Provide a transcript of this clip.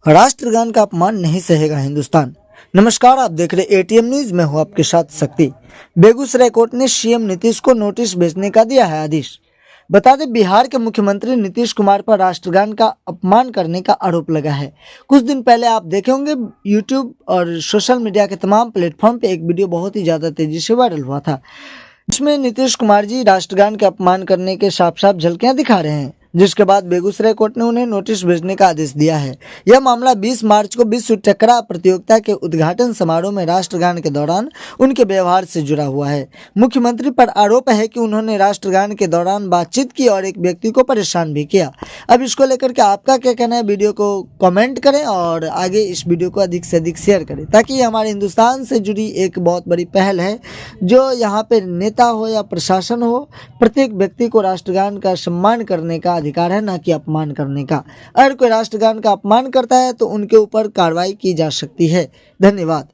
राष्ट्रगान का अपमान नहीं सहेगा हिंदुस्तान। नमस्कार, आप देख रहे एटीएम न्यूज में हूं आपके साथ शक्ति। बेगूसराय कोर्ट ने सीएम नीतीश को नोटिस भेजने का दिया है आदेश। बता दें, बिहार के मुख्यमंत्री नीतीश कुमार पर राष्ट्रगान का अपमान करने का आरोप लगा है। कुछ दिन पहले आप देखे होंगे यूट्यूब और सोशल मीडिया के तमाम प्लेटफॉर्म पे एक वीडियो बहुत ही ज्यादा तेजी से वायरल हुआ था, जिसमें नीतीश कुमार जी राष्ट्रगान के अपमान करने के साफ साफ झलकियां दिखा रहे हैं, जिसके बाद बेगूसराय कोर्ट ने उन्हें नोटिस भेजने का आदेश दिया है। यह मामला 20 मार्च को विश्व टकरा प्रतियोगिता के उद्घाटन समारोह में राष्ट्रगान के दौरान उनके व्यवहार से जुड़ा हुआ है। मुख्यमंत्री पर आरोप है कि उन्होंने राष्ट्रगान के दौरान बातचीत की और एक व्यक्ति को परेशान भी किया। अब इसको लेकर के आपका क्या कहना है, वीडियो को कमेंट करें और आगे इस वीडियो को अधिक से अधिक शेयर करें, ताकि हमारे हिंदुस्तान से जुड़ी एक बहुत बड़ी पहल है, जो यहाँ पे नेता हो या प्रशासन हो, प्रत्येक व्यक्ति को राष्ट्रगान का सम्मान करने का अधिकार है, ना कि अपमान करने का। अगर कोई राष्ट्रगान का अपमान करता है तो उनके ऊपर कार्रवाई की जा सकती है। धन्यवाद।